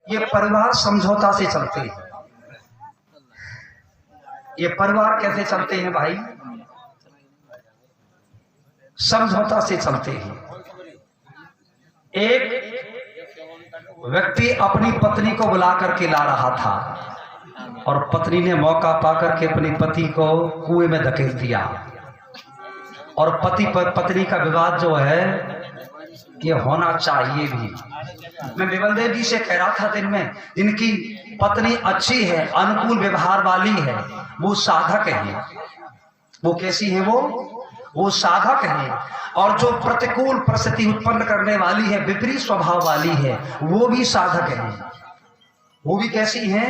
ये परिवार समझौता से चलते हैं। ये परिवार कैसे चलते हैं भाई? समझौता से चलते हैं। एक व्यक्ति अपनी पत्नी को बुला करके ला रहा था और पत्नी ने मौका पाकर के अपने पति को कुएं में धकेल दिया और पति पत्नी का विवाद जो है ये होना चाहिए भी। मैं विमल देव जी से कह रहा था दिन में, जिनकी पत्नी अच्छी है, अनुकूल व्यवहार वाली है, वो साधक है। वो कैसी है? वो साधक है। और जो प्रतिकूल परिस्थिति उत्पन्न करने वाली है, विपरीत स्वभाव वाली है, वो भी साधक है। वो भी कैसी है?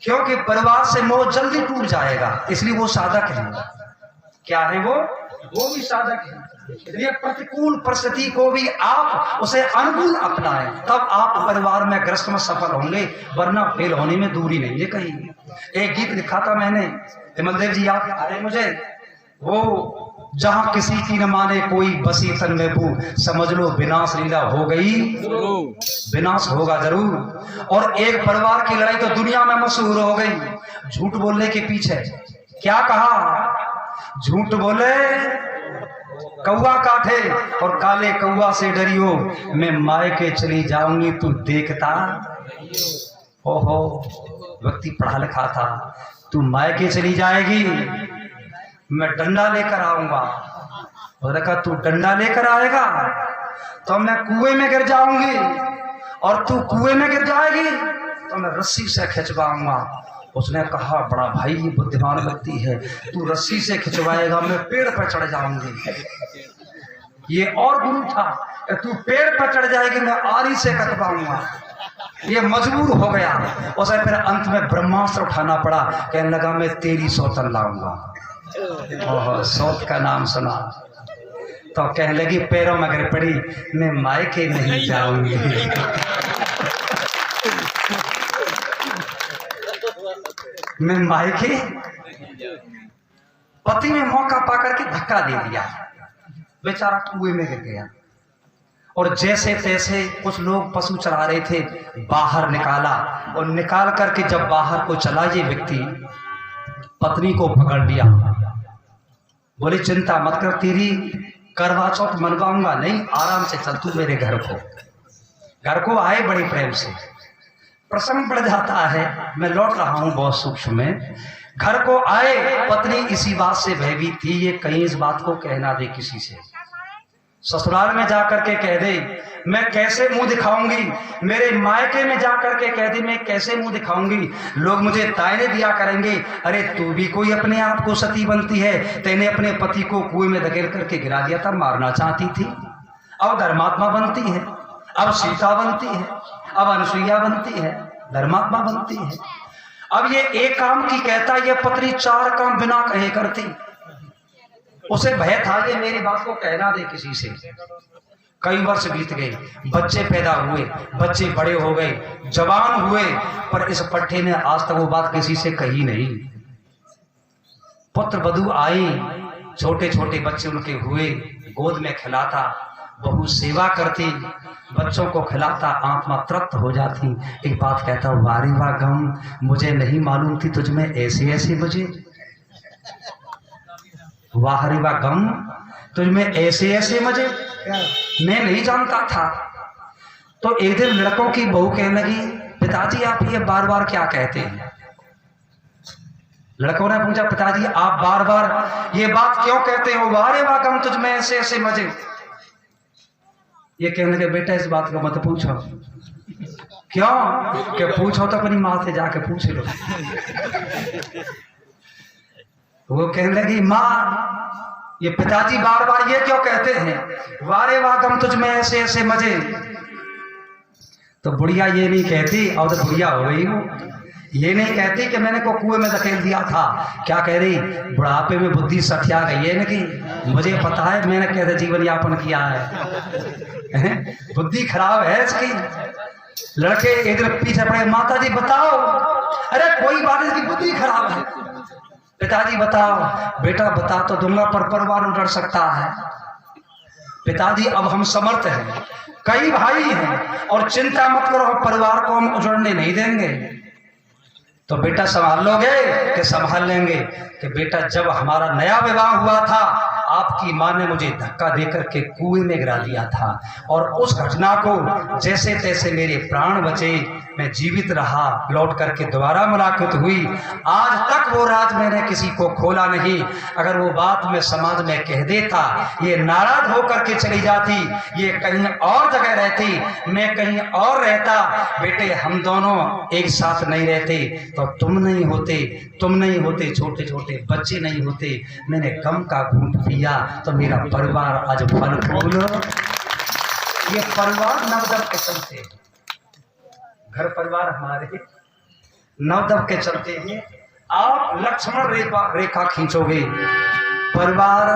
क्योंकि परिवार से मोह जल्दी टूट जाएगा, इसलिए वो साधक है। क्या है वो भी साधक है। इसलिए प्रतिकूल परिस्थिति को भी आप उसे अनुकूल अपनाएं, तब आप परिवार में ग्रस्त में सफल होंगे, वरना फेल होने में दूरी नहीं है कहीं। एक गीत लिखा था मैंने, विमल देव जी याद आ रहे मुझे, वो जहां किसी की न माने कोई बसी तन में बू, समझ लो विनाश लीला हो गई, विनाश होगा जरूर। और एक परिवार की लड़ाई तो दुनिया में मशहूर हो गई झूठ बोलने के पीछे। क्या कहा? झूठ बोले कौवा काटे और काले कौवा से डरियो, मैं मायके चली जाऊंगी तू देखता। ओहो, व्यक्ति पढ़ा लिखा था, तू मायके चली जाएगी, मैं डंडा लेकर आऊंगा। और कहा तू डंडा लेकर आएगा तो मैं कुएं में गिर जाऊंगी, और तू कुएं में गिर जाएगी तो मैं रस्सी से खिंचवाऊंगा। उसने कहा बड़ा भाई ये बुद्धिमान व्यक्ति है, तू रस्सी से खिंचवाएगा, मैं पेड़ पर चढ़ जाऊंगी। ये और गुरु था, तू पेड़ पर चढ़ जाएगी, मैं आरी से कटवाऊंगा। ये मजबूर हो गया। उसे फिर अंत में ब्रह्मास्त्र उठाना पड़ा, कहने लगा मैं तेरी सौतन लाऊंगा। सौत का नाम सुना तो कहने लगी पैरों में गिर पड़ी, मैं मायके नहीं जाऊंगी। मैं मायके। पति ने मौका पाकर के धक्का दे दिया, बेचारा कुएं में गिर गया। और जैसे तैसे कुछ लोग पशु चला रहे थे, बाहर निकाला, और निकाल करके जब बाहर को चला ये व्यक्ति, पत्नी को पकड़ लिया। बोले चिंता मत कर, तेरी करवा चौथ मनवाऊंगा। नहीं, आराम से चल तू मेरे घर को आए। बड़े प्रेम से प्रसंग बढ़ जाता है। मैं लौट रहा हूं बहुत सूक्ष्म में। घर को आए, पत्नी इसी बात से भयभीत थी, ये कहीं इस बात को कहना दे किसी से, ससुराल में जाकर के कह दे मैं कैसे मुंह दिखाऊंगी, मेरे मायके में जाकर के कह दे मैं कैसे मुंह दिखाऊंगी, लोग मुझे तायने दिया करेंगे, अरे तू भी कोई अपने आप को सती बनती है, तेने अपने पति को कुएं में धकेल करके गिरा दिया था, मारना चाहती थी, अब धर्मात्मा बनती है, अब सीता बनती है, अब अनुसुईया बनती है, धर्मात्मा बनती है। अब ये एक काम की कहता, ये पत्नी चार काम बिना कहे करती। उसे भय था ये मेरी बात को कहना दे किसी से। कई वर्ष बीत गए, बच्चे पैदा हुए, बच्चे बड़े हो गए, जवान हुए, पर इस पट्टे ने आज तक वो बात किसी से कही नहीं। पुत्र वधू आई, छोटे छोटे बच्चे उनके हुए, गोद में खिलाता, बहू सेवा करती, बच्चों को खिलाता, आत्मा तृप्त हो जाती। एक बात कहता, वारी वाह गम, मुझे नहीं मालूम थी तुझ में ऐसे ऐसे मुझे, वाहरी वाह गम, तुझ में ऐसे ऐसे मजे, मैं नहीं जानता था। तो एक दिन लड़कों की बहू कहने लगी, पिताजी आप ये बार बार क्या कहते हैं? लड़कों ने पूछा, पिताजी आप बार बार ये बात क्यों कहते हो, वारे वाह गम, तुझ में ऐसे ऐसे मजे? ये कहने लगे, बेटा इस बात को मत पूछो। क्यों? कि पूछो तो अपनी माँ से जाके पूछ लो। वो कहने लगी, माँ ये पिताजी बार बार ये क्यों कहते हैं, वारे वाह गम, तुझ में ऐसे ऐसे मजे? तो बुढ़िया ये नहीं कहती, और तो बुढ़िया हो गई हो, ये नहीं कहती कि मैंने को कुएं में धकेल दिया था। क्या कह रही, बुढ़ापे में बुद्धि सठिया गई है कि मुझे पता है मैंने कैसे जीवन यापन किया है, बुद्धि खराब है इसकी। लड़के एक दिन पीछे पड़े, माता जी बताओ, अरे कोई बात इसकी बुद्धि खराब है। पिताजी बताओ, बेटा बता तो दूंगा पर परवान डर सकता है। पिताजी अब हम समर्थ हैं, कई भाई हैं और चिंता मत करो, परिवार को हम उजड़ने नहीं देंगे। तो बेटा संभाल लोगे कि संभाल लेंगे? कि बेटा जब हमारा नया विवाह हुआ था आपकी माँ ने मुझे धक्का देकर के कुएं में गिरा दिया था और उस घटना को जैसे तैसे मेरे प्राण बचे, मैं जीवित रहा, लौट करके दोबारा मुलाकात हुई। आज तक वो राज मैंने किसी को खोला नहीं। अगर वो बात मैं समाज में कह देता, ये नाराज होकर के चली जाती, ये कहीं और जगह रहती, मैं कहीं और रहता, बेटे हम दोनों एक साथ नहीं रहते तो तुम नहीं होते, छोटे छोटे बच्चे नहीं होते, मैंने गम का घूंट पिया तो मेरा परिवार आज फल फूल। ये परिवार नवदब के चलते, घर परिवार हमारे नवदब के चलते हैं। आप लक्ष्मण रेखा खींचोगे, परिवार